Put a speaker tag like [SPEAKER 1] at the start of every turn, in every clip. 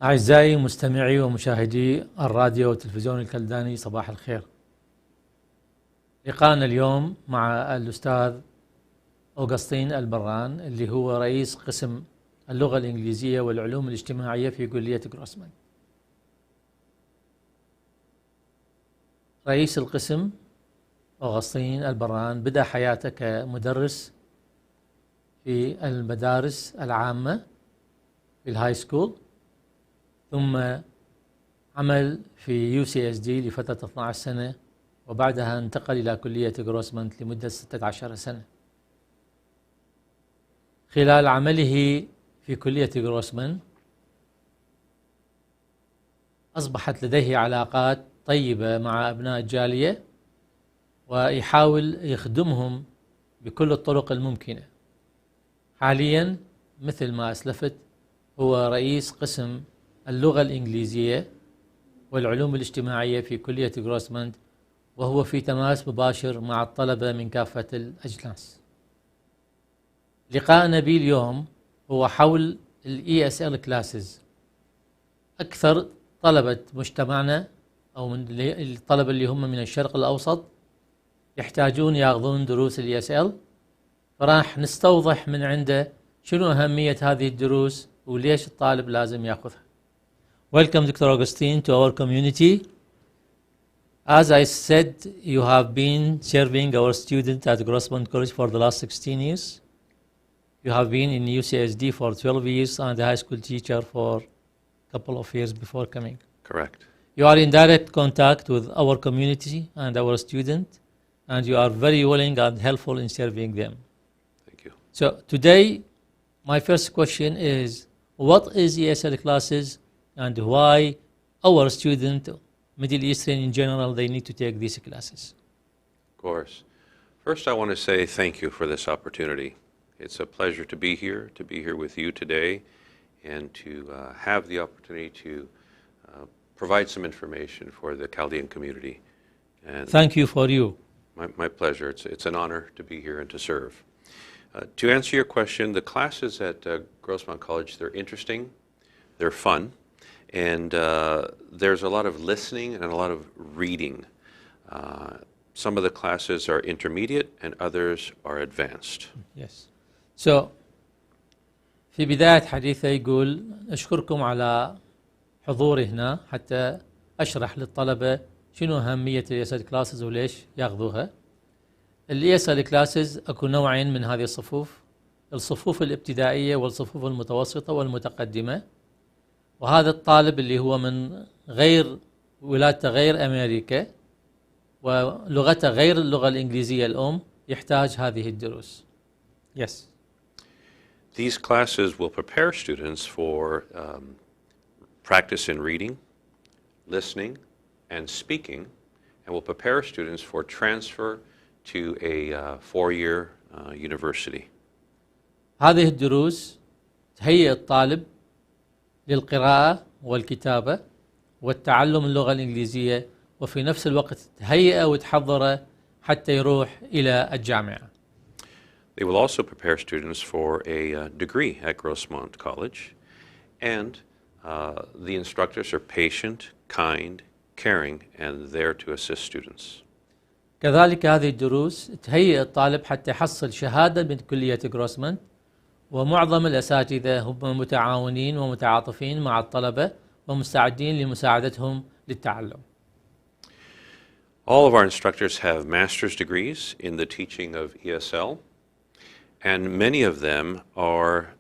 [SPEAKER 1] أعزائي مستمعي ومشاهدي الراديو والتلفزيون الكلداني، صباح الخير. لقاءنا اليوم مع الأستاذ اوغسطين البران اللي هو رئيس قسم اللغة الانكليزية والعلوم الاجتماعية في كلية غروسمنت. رئيس القسم اوغسطين البران بدأ حياته كمدرس في المدارس العامة في الهاي سكول، ثم عمل في UCSD لفترة 12 سنة، وبعدها انتقل إلى كلية غروسمنت لمدة 16 سنة. خلال عمله في كلية غروسمنت أصبحت لديه علاقات طيبة مع أبناء الجالية، ويحاول يخدمهم بكل الطرق الممكنة. حاليا مثل ما أسلفت هو رئيس قسم اللغة الإنجليزية والعلوم الاجتماعية في كلية غروسمنت، وهو في تماس مباشر مع الطلبة من كافة الأجناس. لقاءنا به اليوم هو حول Esl Classes. أكثر طلبة مجتمعنا أو من الطلبة اللي هم من الشرق الأوسط يحتاجون ياخذون دروس ESL، فراح نستوضح من عنده شنو أهمية هذه الدروس وليش الطالب لازم ياخذها. Welcome, Dr. Agustin, to our community. As I said, you have been serving our student at Grossmont College for the last 16 years. You have been in UCSD for 12 years and a high school teacher for a couple of years before coming.
[SPEAKER 2] Correct.
[SPEAKER 1] You are in direct contact with our community and our student, and you are very willing and helpful in serving them.
[SPEAKER 2] Thank you.
[SPEAKER 1] So today, my first question is, what is ESL classes and why our student, Middle Eastern in general, they need to take these classes?
[SPEAKER 2] Of course. First, I want to say thank you for this opportunity. It's a pleasure to be here with you today, and to have the opportunity to provide some information for the Chaldean community. And
[SPEAKER 1] thank you for you.
[SPEAKER 2] My pleasure. It's an honor to be here and to serve. To answer your question, the classes at Grossmont College, they're interesting, they're fun, and there's a lot of listening and a lot of reading. Some of the classes are intermediate and others are advanced.
[SPEAKER 1] Yes. So في بداية حديثه يقول أشكركم على حضوري هنا حتى أشرح للطلبة شنو أهمية الESL Classes وليش ياخذوها. الESL Classes أكو نوعين من هذه الصفوف، الصفوف الابتدائية والصفوف المتوسطة والمتقدمة. وهذا الطالب اللي هو من غير ولادته غير أمريكا ولغته غير اللغة الإنجليزية الأم يحتاج هذه الدروس. Yes.
[SPEAKER 2] These classes will prepare students for practice in reading, listening, and speaking, and will prepare students for transfer to a four-year university.
[SPEAKER 1] هذه الدروس تهيئ الطالب للقراءة والكتابة والتعلم اللغة الإنجليزية، وفي نفس الوقت تهيئه وتحضره حتى يروح إلى الجامعة.
[SPEAKER 2] They will also prepare students for a degree at Grossmont College, and the instructors are patient, kind, caring, and there to assist students.
[SPEAKER 1] كذلك هذه الدروس تهيئ الطالب حتى يحصل شهادة من كلية غروسمنت، ومعظم الأساتذة هم متعاونين ومتعاطفين مع الطلبة ومستعدين لمساعدتهم للتعلم.
[SPEAKER 2] All of our instructors have master's degrees in the teaching of ESL, and many of them are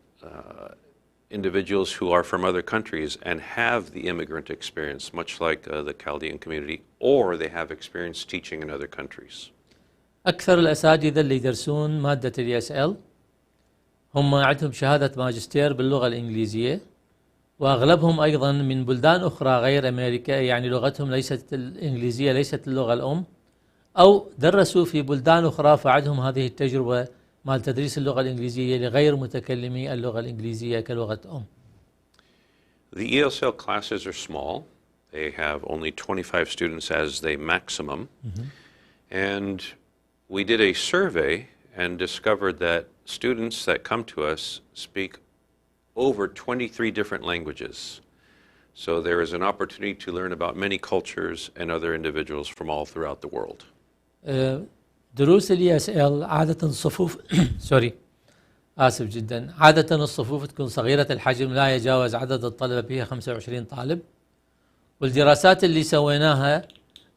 [SPEAKER 2] individuals who are from other countries and have the immigrant experience, much like the Chaldean community, or they have experience teaching in other countries.
[SPEAKER 1] أكثر الأساتذة اللي يدرسون مادة الESL هم عندهم شهادة ماجستير باللغة الإنجليزية، وأغلبهم أيضا من بلدان أخرى غير أمريكا، يعني لغتهم ليست الإنجليزية، ليست اللغة الأم، أو درسوا في بلدان أخرى فعندهم هذه التجربة مال تدريس اللغة الإنجليزية لغير متكلمي اللغة الإنجليزية كلغة أم.
[SPEAKER 2] The ESL classes are small. They have only 25 students as the maximum. And we did a survey and discovered that students that come to us speak over 23 different languages. So there is an opportunity to learn about many cultures and other individuals from all throughout the world.
[SPEAKER 1] دروس ESL عادة الصفوف سوري آسف جدا، عادة الصفوف تكون صغيرة الحجم، لا يتجاوز عدد الطلبة فيها 25 طالب. والدراسات اللي سويناها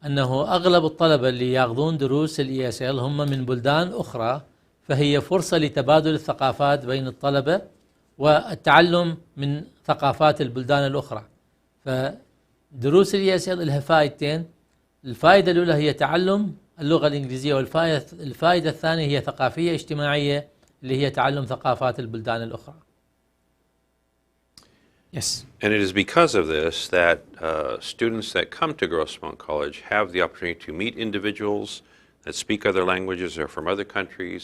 [SPEAKER 1] أنه أغلب الطلبة اللي ياخذون دروس ESL هم من بلدان أخرى، فهي فرصة لتبادل الثقافات بين الطلبة والتعلم من ثقافات البلدان الأخرى. فدروس ESL لها فائدتين، الفائدة الأولى هي تعلم اللغة الإنجليزية، والفائدة الثانية هي ثقافية اجتماعية اللي هي تعلم ثقافات البلدان الأخرى. Yes.
[SPEAKER 2] And it is because of this that students that come to Grossmont College have the opportunity to meet individuals that speak other languages or from other countries,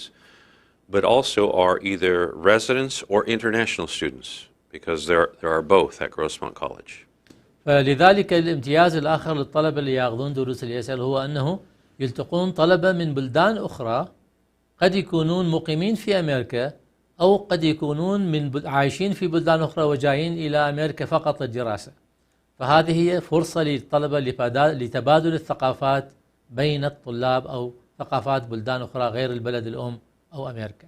[SPEAKER 2] but also are either residents or international students, because there are both at Grossmont College.
[SPEAKER 1] فلذلك الامتياز الآخر للطلبة اللي ياخذون دروس ESL هو أنه يلتقون طلبة من بلدان أخرى، قد يكونون مقيمين في أمريكا أو قد يكونون عايشين في بلدان أخرى وجايين إلى أمريكا فقط للدراسة. فهذه هي فرصة للطلبة لتبادل الثقافات بين الطلاب أو ثقافات بلدان أخرى غير البلد الأم أو أمريكا.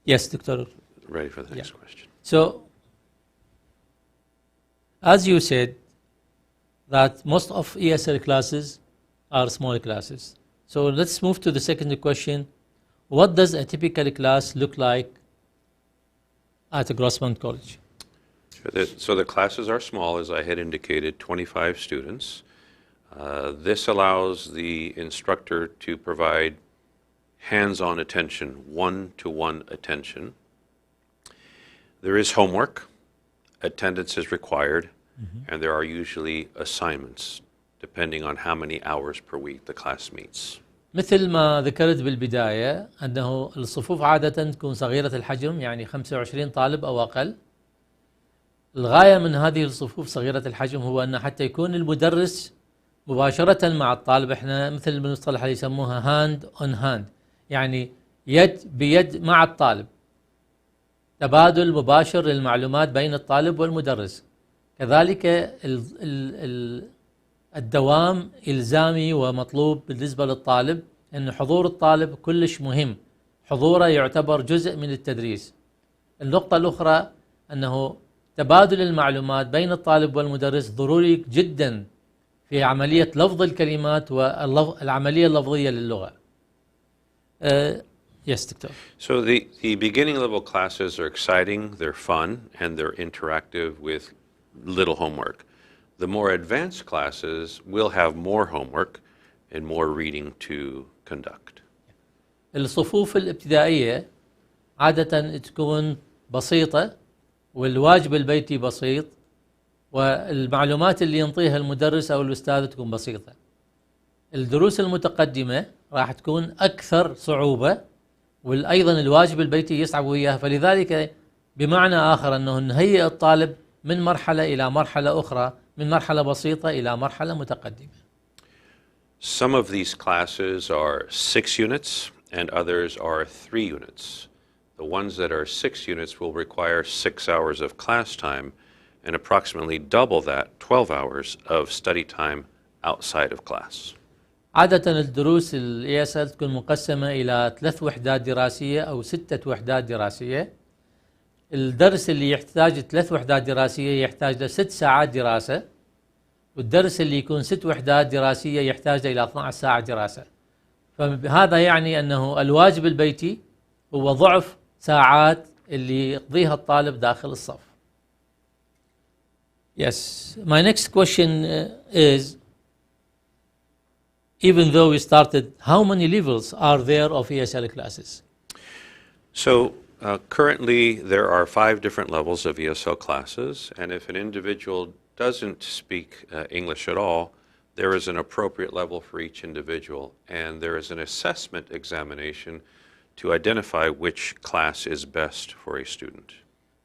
[SPEAKER 1] Yes, Doctor.
[SPEAKER 2] Ready for the next question.
[SPEAKER 1] So, as you said, that most of ESL classes are small classes. So let's move to the second question. What does a typical class look like at a Grossmont College?
[SPEAKER 2] So the classes are small, as I had indicated, 25 students. This allows the instructor to provide hands-on attention, one-to-one attention. There is homework, attendance is required, and there are usually assignments, depending on how many hours per week the class meets.
[SPEAKER 1] مثل ما ذكرت بالبداية أنه الصفوف عادة تكون صغيرة الحجم، يعني 25 طالب أو أقل. الغاية من هذه الصفوف صغيرة الحجم هو أن حتى يكون المدرس مباشرة مع الطالب، احنا مثل المصطلح اللي يسموها hand on hand، يعني يد بيد مع الطالب، تبادل مباشر للمعلومات بين الطالب والمدرس. كذلك الدوام إلزامي ومطلوب بالنسبة للطالب، أن حضور الطالب كلش مهم، حضوره يعتبر جزء من التدريس. النقطة الأخرى أنه تبادل المعلومات بين الطالب والمدرس ضروري جدا في عملية لفظ الكلمات والعملية اللفظية للغة. Yes, Doctor.
[SPEAKER 2] So the beginning level classes are exciting, they're fun, and they're interactive with little homework. The more advanced classes will have more homework and more reading to conduct.
[SPEAKER 1] الصفوف الابتدائية عادة تكون بسيطة والواجب البيتي بسيط، والمعلومات اللي ينطيها المدرس أو الأستاذ تكون بسيطة. الدروس المتقدمة راح تكون أكثر صعوبة، وأيضا الواجب البيتي يصعب وياها. فلذلك بمعنى آخر أنه نهيئ الطالب من مرحلة إلى مرحلة أخرى، من مرحلة بسيطة إلى مرحلة متقدمة.
[SPEAKER 2] Some of these classes are 6 units and others are 3 units. The ones that are 6 units will require 6 hours of class time and approximately double that, 12 hours of study time outside of class.
[SPEAKER 1] عادة الدروس ESL تكون مقسمة إلى 3 وحدات دراسية أو 6 وحدات دراسية. الدرس اللي يحتاج 3 وحدات دراسية يحتاج ل 6 ساعات دراسة، والدرس اللي يكون 6 وحدات دراسية يحتاج إلى 12 ساعة دراسة. فهذا يعني أنه الواجب البيتي هو ضعف ساعات اللي يقضيها الطالب داخل الصف. Yes, my next question is, even though we started, how many levels are there of ESL classes?
[SPEAKER 2] So currently there are 5 different levels of ESL classes, and if an individual doesn't speak English at all, there is an appropriate level for each individual, and there is an assessment examination to identify which class is best for a student.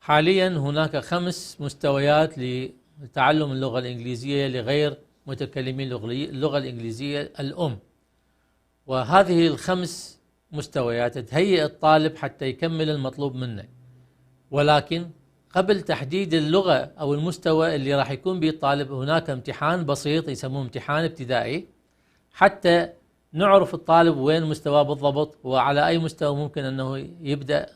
[SPEAKER 1] حاليا هناك 5 مستويات لتعلم اللغة الإنجليزية لغير متكلمي اللغة الإنجليزية الأم، وهذه ال5 مستويات تهيئ الطالب حتى يكمل المطلوب منه. ولكن قبل تحديد اللغة أو المستوى اللي راح يكون به الطالب هناك امتحان بسيط يسموه امتحان ابتدائي، حتى نعرف الطالب وين مستواه بالضبط وعلى أي مستوى ممكن أنه يبدأ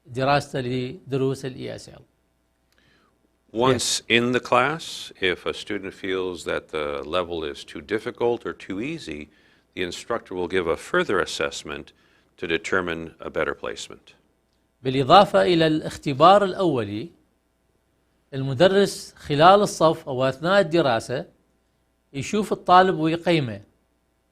[SPEAKER 1] دراسته لدروس ESL.
[SPEAKER 2] Once in the class, if a student feels that the level is too difficult or too easy, the instructor will give a further assessment to determine a better placement.
[SPEAKER 1] بالإضافة إلى الاختبار الأولي، المدرس خلال الصف أو أثناء الدراسة يشوف الطالب ويقيمه،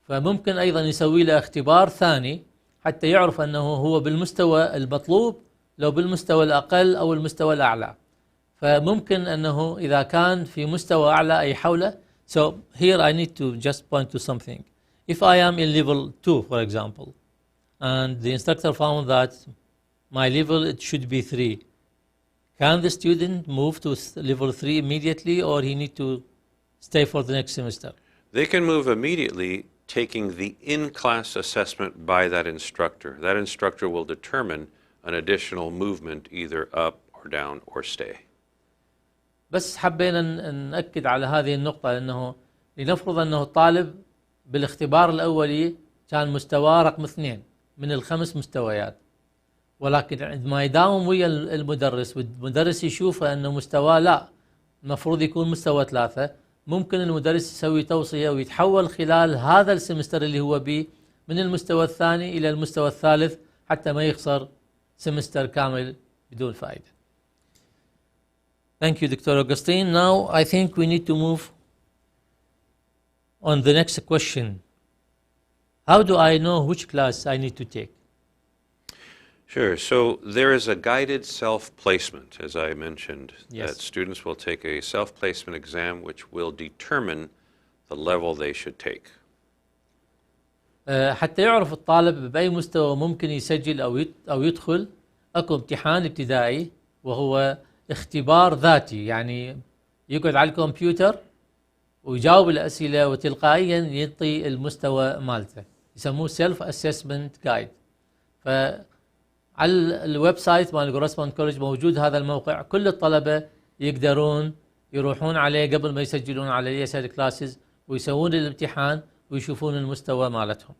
[SPEAKER 1] فممكن أيضا يسوي له اختبار ثاني حتى يعرف أنه هو بالمستوى المطلوب لو بالمستوى الأقل أو المستوى الأعلى. فممكن أنه إذا كان في مستوى أعلى يحوله. So here I need to just point to something. If I am in level 2, for example, and the instructor found that my level it should be 3, can the student move to level 3 immediately, or he need to stay for the next semester?
[SPEAKER 2] They can move immediately, taking the in-class assessment by that instructor. That instructor will determine an additional movement either up or down or stay.
[SPEAKER 1] بس حبينا نأكد على هذه النقطة، أنه لنفرض أنه الطالب بالاختبار الأولي كان مستواه رقم 2 من ال5 مستويات، ولكن عندما يداوم ويا المدرس والمدرس يشوفه أنه مستواه لا المفروض يكون مستوى 3، ممكن المدرس يسوي توصية ويتحول خلال هذا السمستر اللي هو بيه من المستوى الثاني إلى المستوى الثالث حتى ما يخسر سمستر كامل بدون فائدة. Thank you, Dr. Agustin. Now I think we need to move on the next question. How do I know which class I need to take?
[SPEAKER 2] Sure. So there is a guided self-placement, as I mentioned,
[SPEAKER 1] Yes.
[SPEAKER 2] that students will take a self-placement exam which will determine the level they should take.
[SPEAKER 1] حتى يعرف الطالب بأي مستوى ممكن يسجل أو يدخل، أكو امتحان ابتدائي وهو اختبار ذاتي، يعني يقعد على الكمبيوتر ويجاوب الأسئلة وتلقائيا يعطي المستوى مالته، يسموه سيلف اسسمنت جايد. فعلى الويب سايت مال جروسمونت كولج موجود هذا الموقع، كل الطلبة يقدرون يروحون عليه قبل ما يسجلون على Esl Classes ويسوون الامتحان ويشوفون المستوى مالتهم.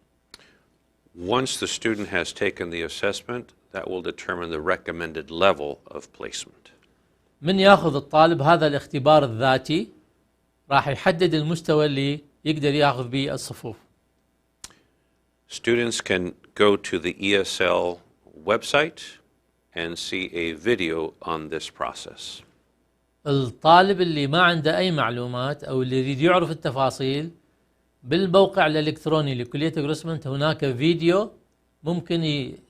[SPEAKER 2] Once the student has taken the assessment, that will determine the recommended level of placement.
[SPEAKER 1] من ياخذ الطالب هذا الاختبار الذاتي راح يحدد المستوى اللي يقدر ياخذ به الصفوف.
[SPEAKER 2] Students can go to the ESL website and see a video on this process.
[SPEAKER 1] الطالب اللي ما عنده أي معلومات أو اللي يريد يعرف التفاصيل، بالموقع الإلكتروني لكلية Grossmont هناك فيديو ممكن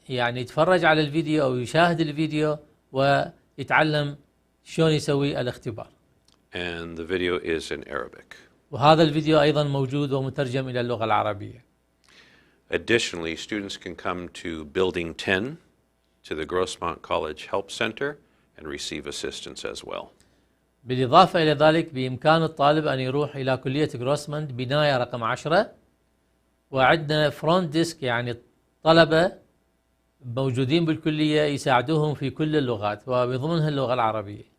[SPEAKER 1] يعني يتفرج على الفيديو أو يشاهد الفيديو ويتعلم شلون يسوي الاختبار.
[SPEAKER 2] And the video is in Arabic.
[SPEAKER 1] وهذا الفيديو أيضا موجود ومترجم إلى اللغة العربية.
[SPEAKER 2] Additionally, students can come to Building 10 to the Grossmont College Help Center and receive assistance as well.
[SPEAKER 1] بالإضافة إلى ذلك بإمكان الطالب أن يروح إلى كلية Grossmont بناية رقم 10، وعندنا فرونت ديسك يعني طلبة موجودين بالكلية يساعدوهم في كل اللغات وبضمنها اللغة العربية.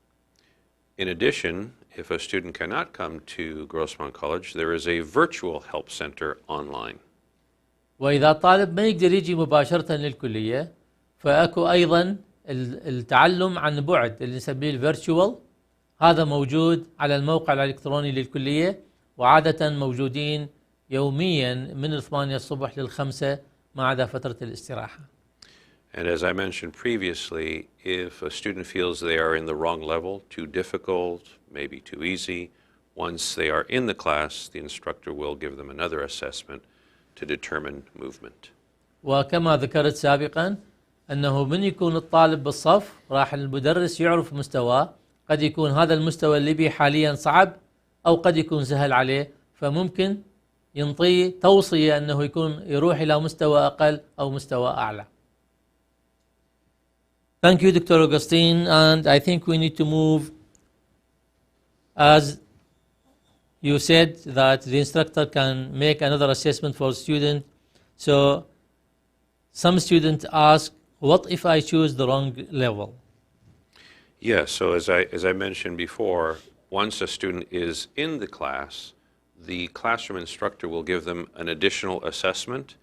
[SPEAKER 2] In addition, if a student cannot come to Grossmont College, there is a virtual help center online.
[SPEAKER 1] وإذا طالب ما يقدر يجي مباشرة للكلية، فأكو أيضا التعلم عن بعد اللي نسميه الفيرتشوال، هذا موجود على الموقع الإلكتروني للكلية، وعادة موجودين يوميا من 8 الصبح لل5 ما عدا فترة الاستراحة.
[SPEAKER 2] And as I mentioned previously, if a student feels they are in the wrong level, too difficult, maybe too easy, once they are in the class, the instructor will give them another assessment to determine movement.
[SPEAKER 1] وكما ذكرت سابقا أنه من يكون الطالب بالصف راح المدرس يعرف مستواه، قد يكون هذا المستوى اللي بيه حاليا صعب أو قد يكون سهل عليه، فممكن ينطيه توصية أنه يروح إلى مستوى أقل أو مستوى أعلى. Thank you, Dr. Agustin, and I think we need to move, as you said that the instructor can make another assessment for student. So some students ask, what if I choose the wrong level?
[SPEAKER 2] Yes, so as I mentioned before, once a student is in the class, the classroom instructor will give them an additional assessment,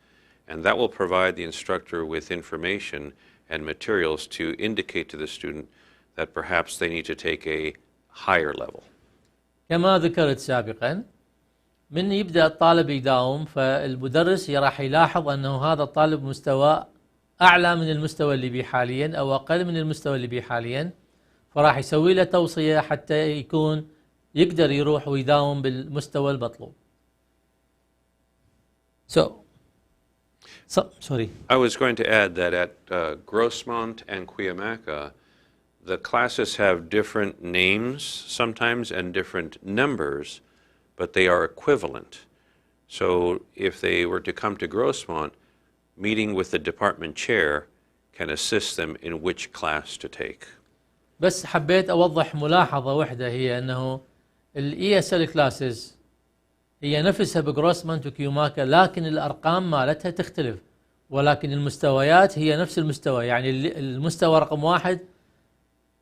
[SPEAKER 2] and that will provide the instructor with information and materials to indicate to the student that perhaps they need to take a higher level.
[SPEAKER 1] كما ذكرت سابقا، من يبدأ الطالب يداوم فالمدرس راح يلاحظ أنه هذا الطالب مستوى أعلى من المستوى اللي بيه حاليا أو أقل من المستوى اللي بيه حاليا، فراح يسوي له توصية حتى يكون يقدر يروح ويداوم بالمستوى المطلوب. Sorry.
[SPEAKER 2] I was going to add that at Grossmont and Cuyamaca, the classes have different names sometimes and different numbers, but they are equivalent. So if they were to come to Grossmont, meeting with the department chair can assist them in which class to take.
[SPEAKER 1] بس حبيت أوضح ملاحظة واحدة، هي أنه ال ESL Classes هي نفسها بجروسمونت وكيوماكا، لكن الأرقام مالتها تختلف، ولكن المستويات هي نفس المستوى. يعني المستوى رقم 1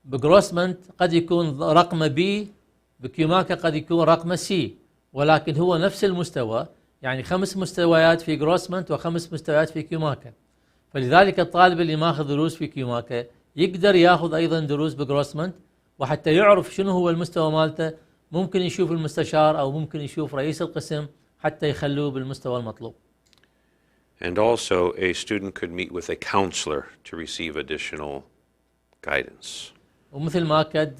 [SPEAKER 1] بجروسمونت قد يكون رقم B، بكيوماكا قد يكون رقم C، ولكن هو نفس المستوى. يعني 5 مستويات في جروسمونت و5 مستويات في كيوماكا، فلذلك الطالب اللي ماخذ دروس في كيوماكا يقدر ياخذ أيضا دروس بجروسمونت، وحتى يعرف شنو هو المستوى مالته ممكن يشوف المستشار أو ممكن يشوف رئيس القسم حتى يخلوه بالمستوى المطلوب.
[SPEAKER 2] And also a student could meet with a counselor to receive additional guidance.
[SPEAKER 1] ومثل ما أكد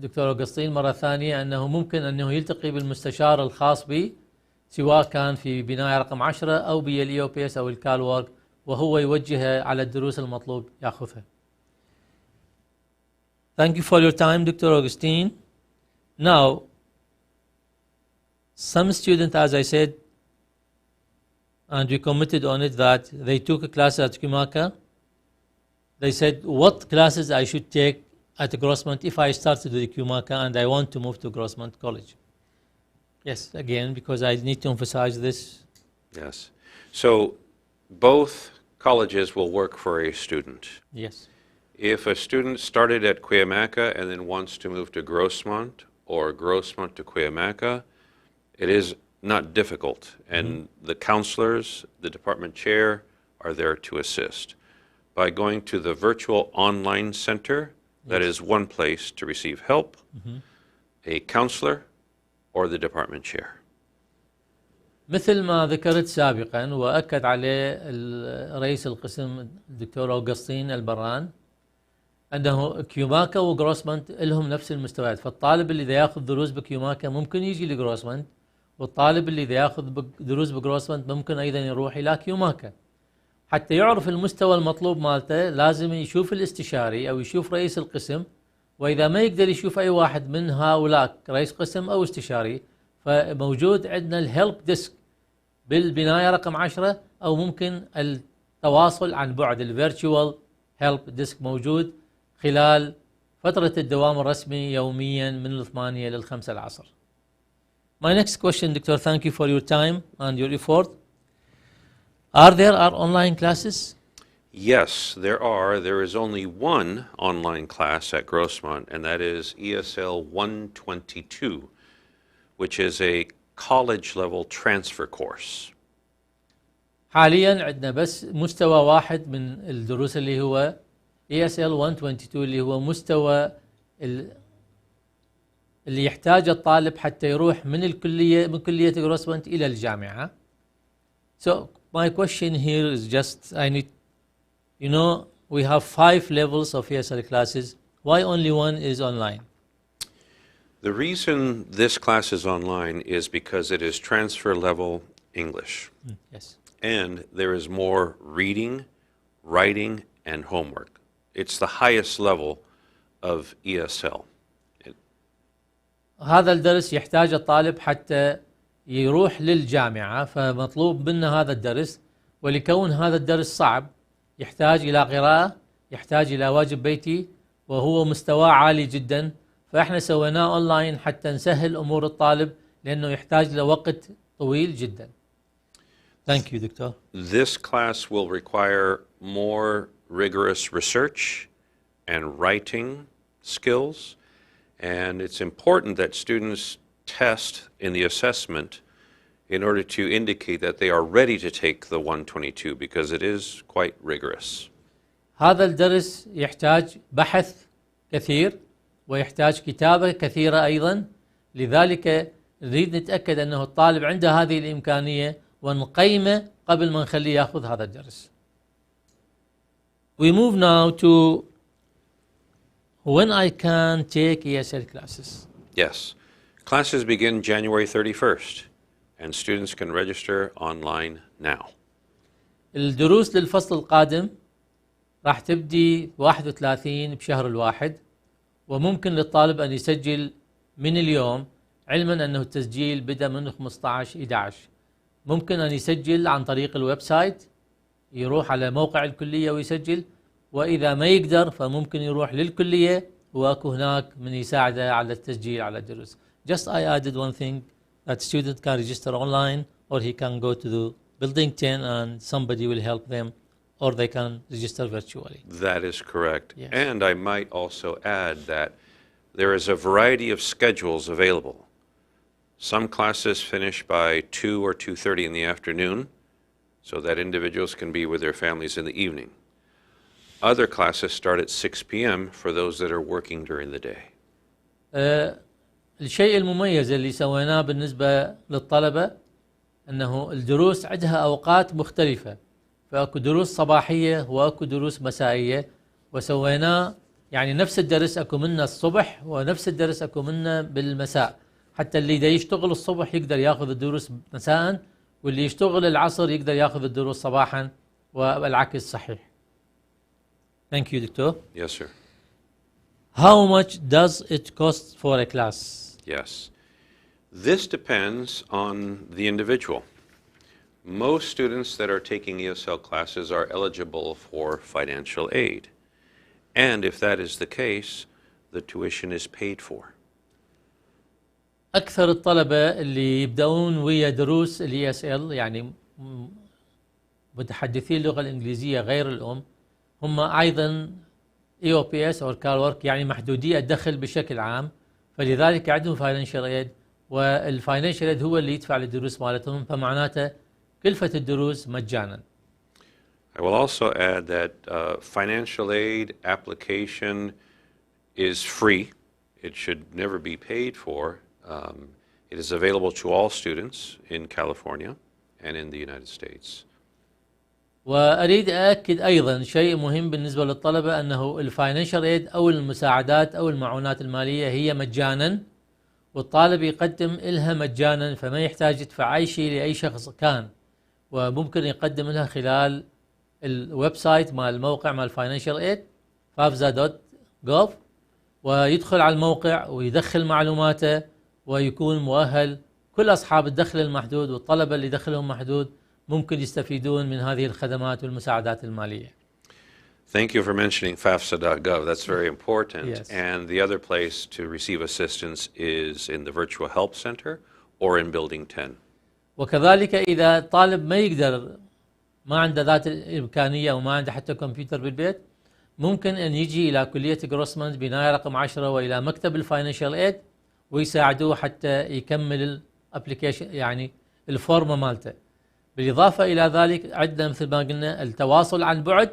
[SPEAKER 1] دكتور اوغسطين مرة ثانية أنه ممكن أنه يلتقي بالمستشار الخاص به، سواء كان في بناية رقم 10 أو بالإي بي اس أو الكالورك، وهو يوجهه على الدروس المطلوب ياخذها. Thank you for your time, Dr. Agustin. Now, some students, as I said, and we committed on it, that they took a class at Cuyamaca. They said, what classes I should take at Grossmont if I started with Cuyamaca and I want to move to Grossmont College? Yes, again, because I need to emphasize this.
[SPEAKER 2] Yes. So both colleges will work for a student.
[SPEAKER 1] Yes.
[SPEAKER 2] If a student started at Cuyamaca and then wants to move to Grossmont or Grossmont to Cuyamaca, it is not difficult. And the counselors, the department chair, are there to assist. By going to the virtual online center, that is one place to receive help, a counselor, or the department chair.
[SPEAKER 1] مثل ما ذكرت سابقا وأكد عليه رئيس القسم الدكتور أوغسطين البران، أنه كيوماكا وجروسمونت لهم نفس المستويات، فالطالب اللي ياخذ دروس بكيوماكا ممكن يجي لجروسمونت، والطالب اللي ياخذ دروس بجروسمونت ممكن أيضا يروح إلى كيوماكا. حتى يعرف المستوى المطلوب مالته لازم يشوف الاستشاري أو يشوف رئيس القسم، وإذا ما يقدر يشوف أي واحد من هؤلاء رئيس قسم أو استشاري، فموجود عندنا الهيلب ديسك بالبناية رقم 10، أو ممكن التواصل عن بعد الفيرتشوال هيلب ديسك موجود خلال فترة الدوام الرسمي يوميا من 8 لل 5 العصر. My next question, Doctor, thank you for your time and your effort. Are there online classes?
[SPEAKER 2] Yes, there are. There is only one online class at Grossmont, and that is ESL 122, which is a college-level transfer course.
[SPEAKER 1] حاليا عندنا بس مستوى واحد من الدروس اللي هو ESL 122 اللي هو مستوى اللي يحتاج الطالب حتى يروح من كلية جروسمونت إلى الجامعة. So my question here is just I need, we have 5 levels of ESL classes. Why only one is online?
[SPEAKER 2] The reason this class is online is because it is transfer level English.
[SPEAKER 1] Yes.
[SPEAKER 2] And there is more reading, writing, and homework. It's the highest level of ESL.
[SPEAKER 1] هذا الدرس يحتاج الطالب حتى يروح للجامعة، فمطلوب منه هذا الدرس، ولكون هذا الدرس صعب يحتاج إلى قراءة، يحتاج إلى واجب بيتي، وهو مستواه عالي جدا، فإحنا سويناه أونلاين حتى نسهل أمور الطالب لأنه يحتاج لوقت طويل جدا. Thank you, Doctor.
[SPEAKER 2] This class will require more rigorous research and writing skills, and it's important that students test in the assessment in order to indicate that they are ready to take the 122 because it is quite rigorous.
[SPEAKER 1] هذا الدرس يحتاج بحث كثير ويحتاج كتابة كثيرة أيضا، لذلك نريد نتأكد أنه الطالب عنده هذه الإمكانية ونقيمه قبل ما نخليه يأخذ هذا الدرس. We move now to when I can take ESL classes.
[SPEAKER 2] Yes. Classes begin January 31st, and students can register online now.
[SPEAKER 1] الدروس للفصل القادم راح تبدي 31 بشهر الواحد، وممكن للطالب أن يسجل من اليوم، علما أنه التسجيل بدأ من 15/11. ممكن أن يسجل عن طريق الويب سايت، يروح على موقع الكلية ويسجل، وإذا ما يقدر فممكن يروح للكلية وأكو هناك من يساعده على التسجيل على الدروس. Just I added one thing that student can register online, or he can go to the building 10 and somebody will help them, or they can register virtually.
[SPEAKER 2] That is correct.
[SPEAKER 1] Yes.
[SPEAKER 2] And I might also add that there is a variety of schedules available. Some classes finish by 2 or 2:30 in the afternoon, so that individuals can be with their families in the evening. Other classes start at 6 p.m. for those that are working during the day.
[SPEAKER 1] الشيء المميز اللي سويناه بالنسبة للطلبة أنه الدروس عندها أوقات مختلفة، فأكو دروس صباحية وأكو دروس مسائية، وسويناه يعني نفس الدرس أكو منه الصبح ونفس الدرس أكو منه بالمساء، حتى اللي دا يشتغل الصبح يقدر ياخذ الدروس مساء، واللي يشتغل العصر يقدر ياخذ الدروس صباحا، والعكس صحيح. Thank you, Doctor.
[SPEAKER 2] Yes, sir.
[SPEAKER 1] How much does it cost for a class?
[SPEAKER 2] Yes. This depends on the individual. Most students that are taking ESL classes are eligible for financial aid. And if that is the case, the tuition is paid for.
[SPEAKER 1] أكثر الطلبة اللي يبدأون ويا دروس ال ESL، يعني متحدثي اللغة الإنجليزية غير الأم، هم أيضا EOPS أو CalWork، يعني محدودي الدخل بشكل عام، فلذلك عندهم financial aid، والفاينانشال aid هو اللي يدفع للدروس مالتهم، فمعناته كلفة الدروس مجانا.
[SPEAKER 2] I will also add that financial aid application is free. It should never be paid for. It is available to all students in California and in the United States.
[SPEAKER 1] وأريد أأكد أيضا شيء مهم بالنسبة للطلبة، أنه الفاينانشال ايد أو المساعدات أو المعونات المالية هي مجانا، والطالب يقدم إلها مجانا، فما يحتاج يدفع أي شيء لأي شخص كان، وممكن يقدم لها خلال الويب سايت مال الموقع مال فاينانشال ايد fafza.gov، ويدخل على الموقع ويدخل معلوماته ويكون مؤهل. كل أصحاب الدخل المحدود والطلبة اللي دخلهم محدود ممكن يستفيدون من هذه الخدمات والمساعدات المالية.
[SPEAKER 2] Thank you for mentioning fafsa.gov. That's very important.
[SPEAKER 1] Yes.
[SPEAKER 2] And the other place to receive assistance is in the Virtual Help Center or in Building 10.
[SPEAKER 1] وكذلك إذا طالب ما يقدر، ما عنده ذات الإمكانية وما عنده حتى كمبيوتر بالبيت، ممكن أن يجي إلى كلية جروسمنت بناية رقم 10 وإلى مكتب الفاينانشال ايد ويساعدوه حتى يكمل الابليكيشن، يعني الفورمة مالته. بالإضافة إلى ذلك عندنا مثل ما قلنا التواصل عن بعد،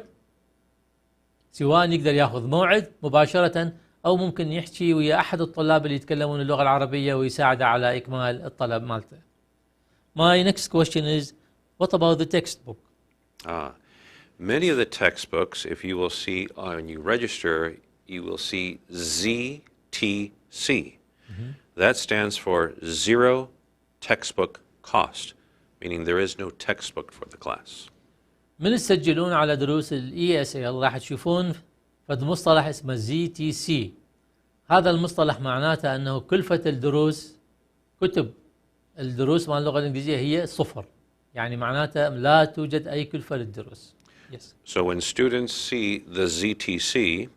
[SPEAKER 1] سواء يقدر ياخذ موعد مباشرة أو ممكن يحكي ويا أحد الطلاب اللي يتكلمون اللغة العربية ويساعده على إكمال الطلب مالته. My next question is, what about the textbook?
[SPEAKER 2] Many of the textbooks, if you will see when you register, you will see ZTC. That stands for Zero Textbook Cost, meaning there is no textbook for the class.
[SPEAKER 1] من تسجلون على دروس ال ESL راح تشوفون فد مصطلح اسمه ZTC. هذا المصطلح معناته أنه كلفة الدروس، كتب الدروس مع اللغة الإنجليزية هي صفر، يعني معناته لا توجد أي كلفة للدروس. Yes.
[SPEAKER 2] So when students see the ZTC,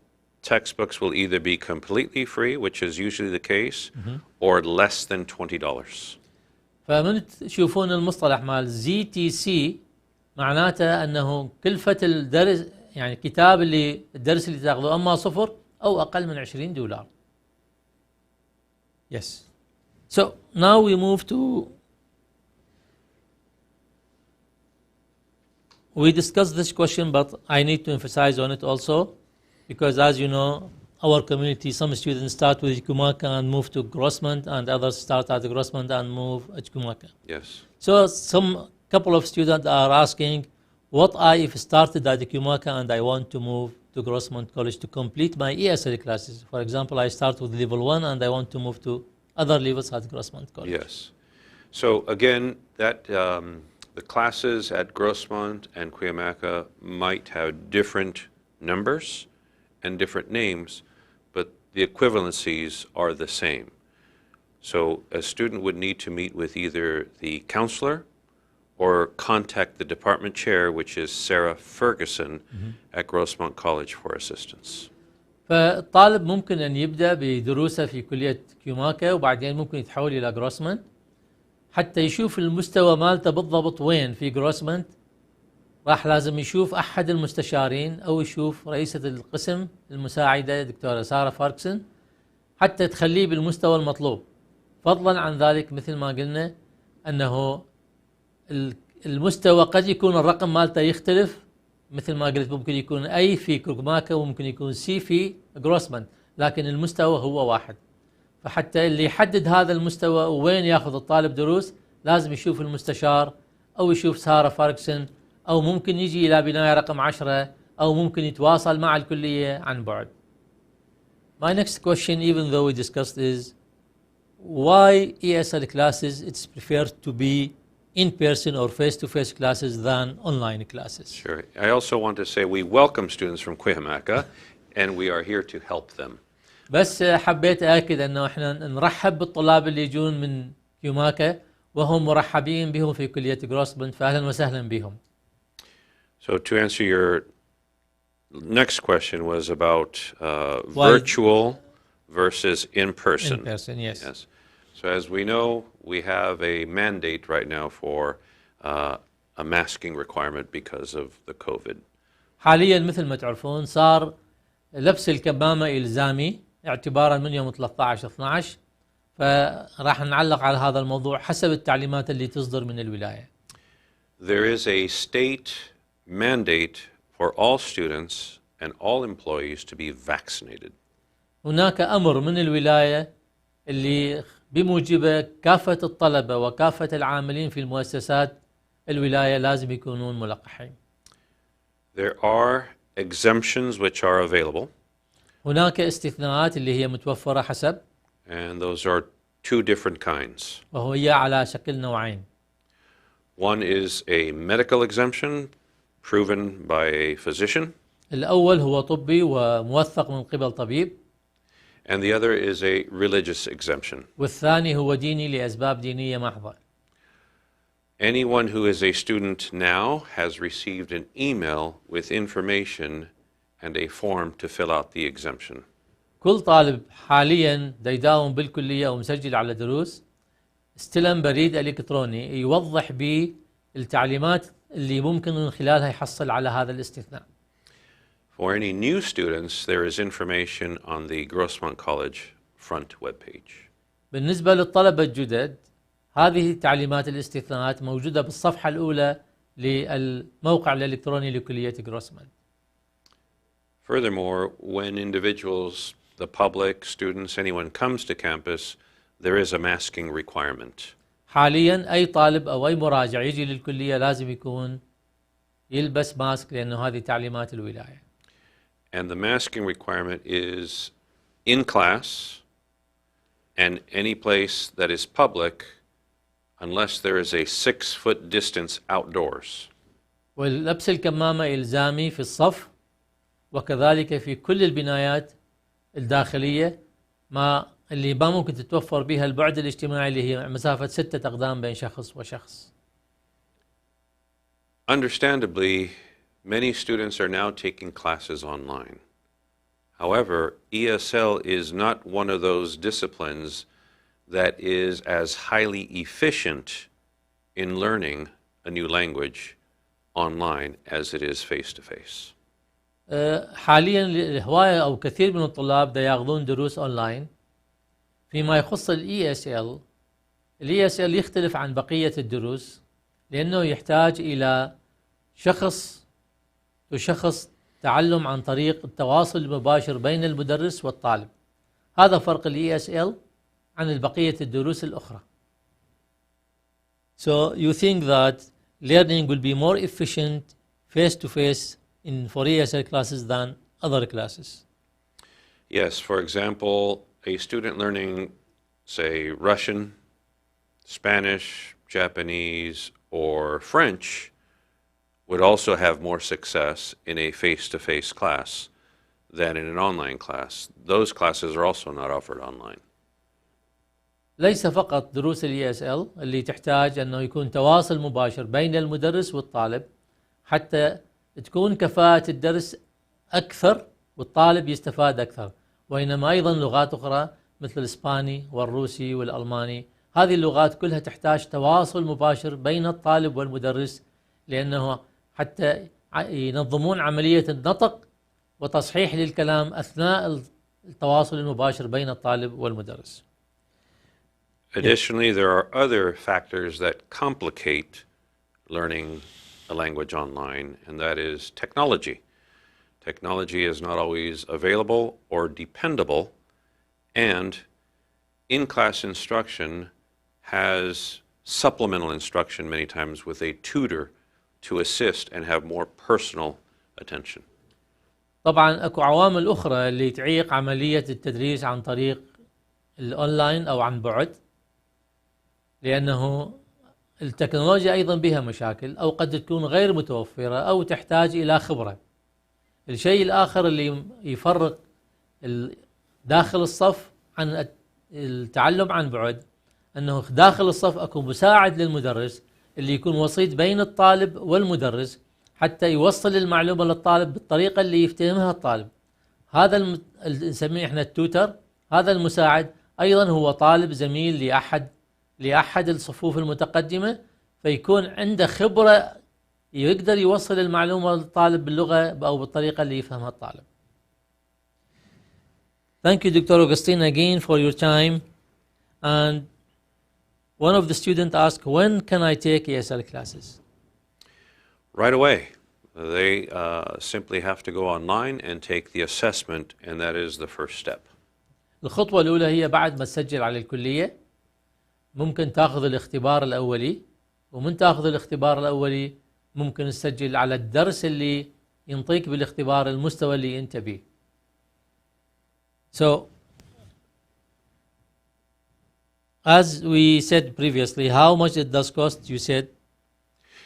[SPEAKER 2] textbooks will either be completely free, which is usually the case, or less than $20.
[SPEAKER 1] فمن تشوفون المصطلح مال ZTC معناته أنه كلفة الدرس، يعني كتاب الدرس اللي تاخذوه أما صفر أو أقل من $20. Yes. So now we move to, we discussed this question, but I need to emphasize on it also, because as you know, our community, some students start with Kumaka and move to Grossmont, and others start at Grossmont and move at Kumaka.
[SPEAKER 2] Yes.
[SPEAKER 1] So some couple of students are asking, what if started at Kumaka and I want to move to Grossmont College to complete my ESL classes? For example, I start with level 1 and I want to move to other levels at Grossmont College.
[SPEAKER 2] Yes. So again, that the classes at Grossmont and Cuyamaca might have different numbers and different names, but the equivalencies are the same. So a student would need to meet with either the counselor or contact the department chair, which is Sarah Ferguson at Grossmont College, for assistance.
[SPEAKER 1] فالطالب ممكن أن يبدأ بدروسه في كلية كيوماكا وبعدين ممكن يتحول إلى جروسمنت حتى يشوف المستوى مالته بالضبط وين في جروسمنت. راح لازم يشوف أحد المستشارين أو يشوف رئيسة القسم المساعدة دكتورة سارة فاركسون حتى تخليه بالمستوى المطلوب. فضلا عن ذلك مثل ما قلنا أنه المستوى قد يكون الرقم مالته يختلف، مثل ما قلت ممكن يكون أي في كوماكا وممكن يكون سي في جروسمنت، لكن المستوى هو واحد. فحتى اللي يحدد هذا المستوى وين ياخذ الطالب دروس لازم يشوف المستشار أو يشوف سارة فاركسون، أو ممكن يجي إلى بناية رقم 10، أو ممكن يتواصل مع الكلية عن بعد. My next question, even though we discussed, is why ESL classes it's preferred to be in-person or face-to-face classes than online classes?
[SPEAKER 2] Sure. I also want to say we welcome students from Cuyamaca and we are here to help them.
[SPEAKER 1] بس حبيت أكد أنه إحنا نرحب بالطلاب اللي يجون من كيوماكا وهم مرحبين بهم في كلية جروسمنت، فأهلا وسهلا بهم.
[SPEAKER 2] So to answer your next question was about virtual versus in-person.
[SPEAKER 1] In-person, yes.
[SPEAKER 2] Yes. So as we know, we have a mandate right now for a masking requirement because of the COVID.
[SPEAKER 1] حاليا مثل ما تعرفون صار لبس الكمامة إلزامي اعتبارا من يوم 13/12، فراح نعلق على هذا الموضوع حسب التعليمات اللي تصدر من الولاية.
[SPEAKER 2] There is a state mandate for all students and all employees to be vaccinated.
[SPEAKER 1] هناك أمر من الولاية اللي بموجبه كافة الطلبة وكافة العاملين في المؤسسات الولاية لازم يكونون ملقحين.
[SPEAKER 2] There are exemptions which are available.
[SPEAKER 1] هناك استثناءات اللي هي متوفرة حسب.
[SPEAKER 2] And those are two different kinds.
[SPEAKER 1] وهي على شكل نوعين.
[SPEAKER 2] One is a medical exemption proven by a physician.
[SPEAKER 1] الأول هو طبي وموثق من قبل طبيب.
[SPEAKER 2] And the other is a religious exemption.
[SPEAKER 1] والثاني هو ديني لأسباب دينية محضة.
[SPEAKER 2] Anyone who is a student now has received an email with information and a form to fill out the exemption.
[SPEAKER 1] كل طالب حاليا دا يداوم بالكلية أو مسجل على دروس استلم بريد إلكتروني يوضح به التعليمات اللي ممكن من خلالها يحصل على هذا الاستثناء.
[SPEAKER 2] For any new students, there is information on the Grossmont College front webpage.
[SPEAKER 1] بالنسبة للطلبة الجدد هذه تعليمات الاستثناءات موجودة بالصفحة الأولى للموقع الإلكتروني لكلية جروسمنت.
[SPEAKER 2] Furthermore, when individuals, the public, students, anyone comes to campus, there is a masking requirement.
[SPEAKER 1] حاليا أي طالب أو أي مراجع يجي للكلية لازم يكون يلبس ماسك لأنه هذه تعليمات الولاية.
[SPEAKER 2] And the masking requirement is in class and any place that is public unless there is a 6-foot distance outdoors.
[SPEAKER 1] ولبس الكمامة إلزامي في الصف وكذلك في كل البنايات الداخلية اللي ما ممكن تتوفر بها البعد الاجتماعي اللي هي مسافة 6 أقدام بين شخص وشخص.
[SPEAKER 2] Understandably, many students are now taking classes online. However, ESL is not one of those disciplines that is as highly efficient in learning a new language online as it is face-to-face.
[SPEAKER 1] حاليا الهواية أو كثير من الطلاب ياخذون دروس أونلاين. فيما يخص ال ESL، ال ESL يختلف عن بقية الدروس لأنه يحتاج إلى شخص وشخص تعلم عن طريق التواصل المباشر بين المدرس والطالب. هذا فرق ال ESL عن بقية الدروس الأخرى. So you think that learning will be more efficient face to face for ESL classes than other classes?
[SPEAKER 2] Yes, for example, a student learning, say, Russian, Spanish, Japanese, or French would also have more success in a face-to-face class than in an online class. Those classes are also not offered online.
[SPEAKER 1] ليس فقط دروس ال ESL اللي تحتاج أنه يكون تواصل مباشر بين المدرس والطالب حتى تكون كفاءة الدرس أكثر والطالب يستفاد أكثر، وإنما أيضا لغات أخرى مثل الإسباني والروسي والألماني. هذه اللغات كلها تحتاج تواصل مباشر بين الطالب والمدرس، لأنه حتى ينظمون عملية النطق وتصحيح للكلام أثناء التواصل المباشر بين الطالب والمدرس.
[SPEAKER 2] Additionally, there are other factors that complicate learning a language online, and that is technology. Technology is not always available or dependable, and in-class instruction has supplemental instruction many times with a tutor to assist and have more personal attention.
[SPEAKER 1] طبعا اكو عوامل اخرى اللي تعيق عملية التدريس عن طريق الاونلاين او عن بعد، لانه التكنولوجيا ايضا بها مشاكل او قد تكون غير متوفرة او تحتاج الى خبرة. الشيء الاخر اللي يفرق داخل الصف عن التعلم عن بعد انه داخل الصف اكو مساعد للمدرس اللي يكون وسيط بين الطالب والمدرس حتى يوصل المعلومة للطالب بالطريقة اللي يفتهمها الطالب. هذا نسميه احنا التوتر. هذا المساعد ايضا هو طالب زميل لأحد الصفوف المتقدمة، فيكون عنده خبرة يقدر يوصل المعلومة للطالب باللغة أو بالطريقة اللي يفهمها الطالب. Thank you, Dr. Agustin, again for your time. And one of the students asked, when can I take ESL classes?
[SPEAKER 2] Right away. They simply have to go online and take the assessment, and that is the first step.
[SPEAKER 1] الخطوة الأولى هي بعد ما تسجل على الكلية ممكن تاخذ الاختبار الأولي، ومن تاخذ الاختبار الأولي ممكن تسجل على الدرس اللي ينطيك بالاختبار المستوى اللي انت بيه. So, as we said previously, how much it does cost? You said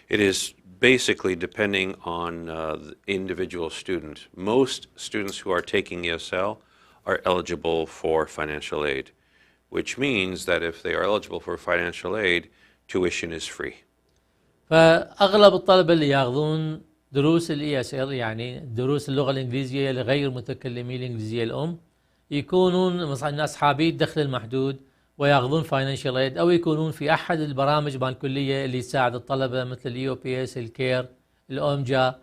[SPEAKER 2] it is basically depending on the individual student. Most students who are taking ESL are eligible for financial aid, which means that if they are eligible for financial aid, tuition is free.
[SPEAKER 1] فأغلب الطلبة اللي ياخذون دروس ال ESL يعني دروس اللغة الإنجليزية لغير متكلمي الإنجليزية الأم يكونون مثلا أصحابي الدخل المحدود وياخذون فاينانشال ايد، او يكونون في احد البرامج مال الكليه اللي تساعد الطلبه مثل الEOPS، الكير، الأومجا،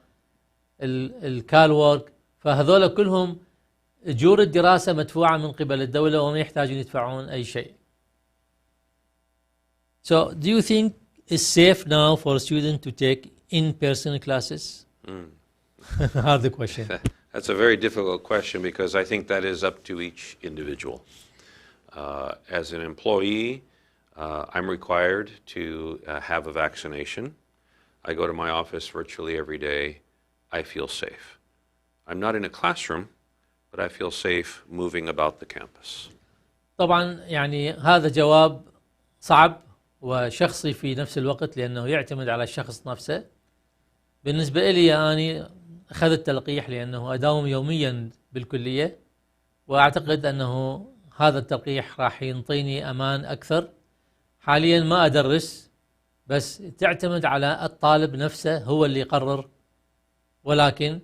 [SPEAKER 1] الكال وورك. فهذول كلهم اجور الدراسه مدفوعه من قبل الدوله وما يحتاجون يدفعون اي شيء. So, do you think it's safe now for a student to take in-person classes? Hard question.
[SPEAKER 2] That's a very difficult question because I think that is up to each individual. As an employee, I'm required to have a vaccination. I go to my office virtually every day. I feel safe. I'm not in a classroom, but I feel safe moving about the campus.
[SPEAKER 1] طبعا يعني هذا جواب صعب وشخصي في نفس الوقت لأنه يعتمد على الشخص نفسه. بالنسبة لي أنا أخذت تلقيح لأنه أداوم يوميا بالكلية، وأعتقد أنه هذا التلقيح راح ينطيني أمان أكثر. حاليا ما أدرس، بس تعتمد على الطالب نفسه هو اللي يقرر، ولكن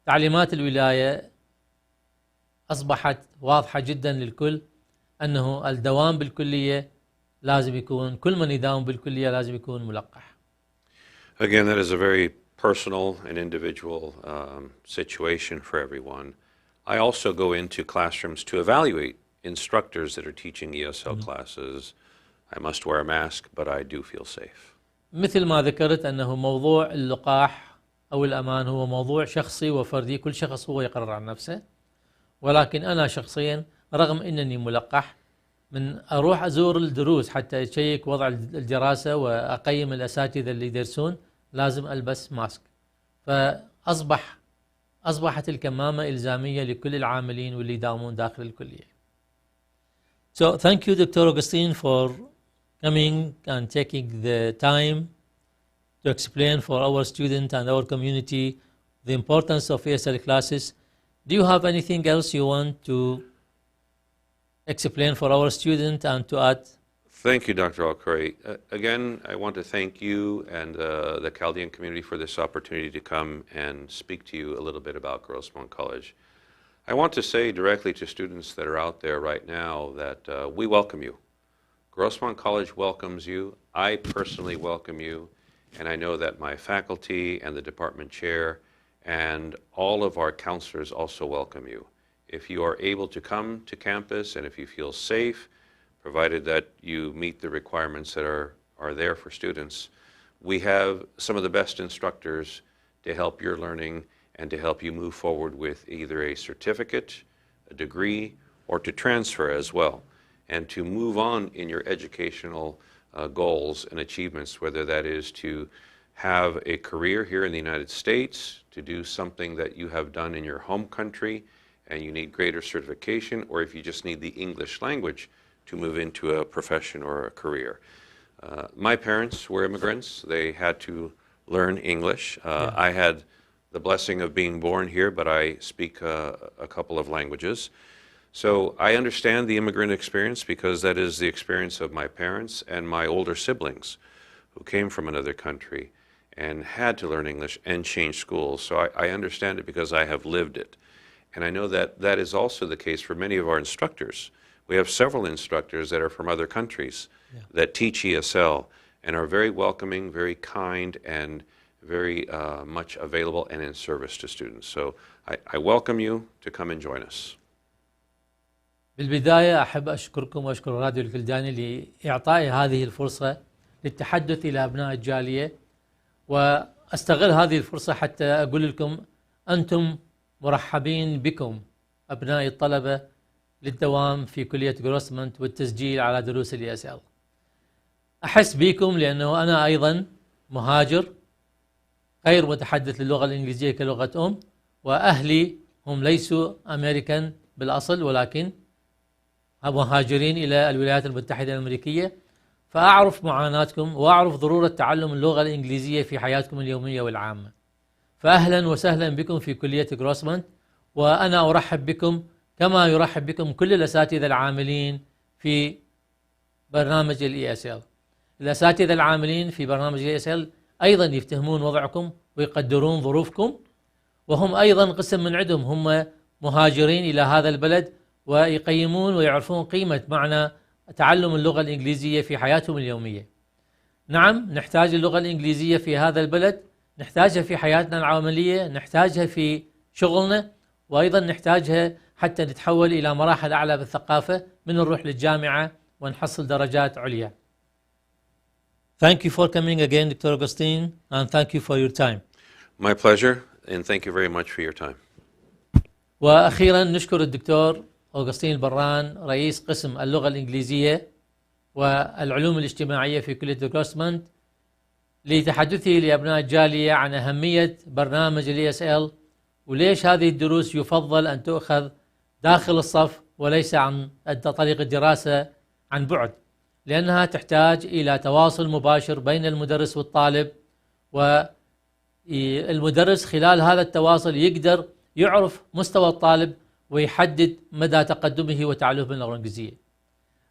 [SPEAKER 1] تعليمات الولاية أصبحت واضحة جدا للكل أنه الدوام بالكلية لازم يكون، كل من يداوم بالكلية لازم يكون ملقح.
[SPEAKER 2] Again, that is a very personal and individual situation for everyone. I also go into classrooms to evaluate instructors that are teaching ESL classes. I must wear a mask, but I do feel safe.
[SPEAKER 1] مثل ما ذكرت أنه موضوع اللقاح أو الأمان هو موضوع شخصي وفردي، كل شخص هو يقرر عن نفسه. ولكن أنا شخصيا رغم أنني ملقح، من أروح أزور الدروس حتى أشيك وضع الدراسة وأقيم الأساتذة اللي يدرسون لازم ألبس ماسك. أصبحت الكمامة إلزامية لكل العاملين واللي يداومون داخل الكلية. So thank you Dr. Agustin for coming and taking the time to explain for our student and our community the importance of Esl classes. Do you have anything else you want to explain for our student and to add?
[SPEAKER 2] Thank you, Dr. Alkhurie. Again, I want to thank you and the Chaldean community for this opportunity to come and speak to you a little bit about Grossmont College. I want to say directly to students that are out there right now that we welcome you. Grossmont College welcomes you. I personally welcome you. And I know that my faculty and the department chair and all of our counselors also welcome you. If you are able to come to campus and if you feel safe, provided that you meet the requirements that are there for students, we have some of the best instructors to help your learning and to help you move forward with either a certificate, a degree, or to transfer as well, and to move on in your educational goals and achievements, whether that is to have a career here in the United States, to do something that you have done in your home country and you need greater certification, or if you just need the English language to move into a profession or a career. My parents were immigrants. They had to learn English. I had the blessing of being born here, but I speak a couple of languages. So I understand the immigrant experience because that is the experience of my parents and my older siblings who came from another country and had to learn English and change schools. So I understand it because I have lived it. And I know that that is also the case for many of our instructors. We have several instructors that are from other countries that teach ESL and are very welcoming, very kind, and very much available and in service to students. So I welcome you to come and join us.
[SPEAKER 1] بالبداية أحب أشكركم وأشكر راديو الكلداني لإعطائي هذه الفرصة للتحدث إلى أبناء الجالية، وأستغل هذه الفرصة حتى أقول لكم أنتم مرحبين بكم أبناء الطلبة للدوام في كلية جروسمنت والتسجيل على دروس الESL. أحس بكم لأنه أنا أيضا مهاجر غير متحدث للغة الإنجليزية كلغة وأهلي هم ليسوا أمريكان بالأصل ولكن مهاجرين إلى الولايات المتحدة الأمريكية، فأعرف معاناتكم وأعرف ضرورة تعلم اللغة الإنجليزية في حياتكم اليومية والعامة. فأهلا وسهلا بكم في كلية جروسمنت، وأنا أرحب بكم كما يرحب بكم كل الأساتذة العاملين في برنامج الESL. الأساتذة العاملين في برنامج الESL أيضا يفتهمون وضعكم ويقدرون ظروفكم، وهم أيضا قسم من عندهم هم مهاجرين إلى هذا البلد ويقيمون ويعرفون قيمة معنى تعلم اللغة الإنجليزية في حياتهم اليومية. نعم نحتاج اللغة الإنجليزية في هذا البلد، نحتاجها في حياتنا العملية، نحتاجها في شغلنا، وأيضا نحتاجها حتى نتحول إلى مراحل أعلى بالثقافة من نروح للجامعة ونحصل درجات عليا. Thank you for coming again, Dr. Agustin, and thank you for your time.
[SPEAKER 2] My pleasure, and thank you very much for your time.
[SPEAKER 1] وأخيرا نشكر الدكتور اوغسطين البران رئيس قسم اللغة الإنجليزية والعلوم الاجتماعية في كلية جروسمونت لتحدثه لأبناء الجالية عن أهمية برنامج الESL وليش هذه الدروس يفضل أن تؤخذ داخل الصف وليس عن طريق الدراسة عن بعد، لأنها تحتاج إلى تواصل مباشر بين المدرس والطالب، والمدرس خلال هذا التواصل يقدر يعرف مستوى الطالب ويحدد مدى تقدمه وتعلمه باللغة الإنجليزية.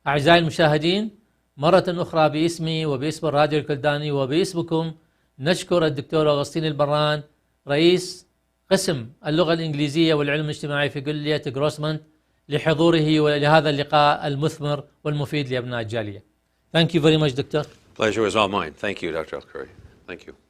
[SPEAKER 1] أعزائي المشاهدين، مرة أخرى باسمي وباسم الراديو الكلداني وباسمكم نشكر الدكتور اوغسطين البران رئيس قسم اللغة الإنجليزية والعلوم الاجتماعي في كلية جروسمنت لحضوره ولهذا اللقاء المثمر والمفيد لأبناء الجالية. Thank you very much, Doctor.
[SPEAKER 2] Pleasure was all mine. Thank you, Dr. Alkhurie. Thank you.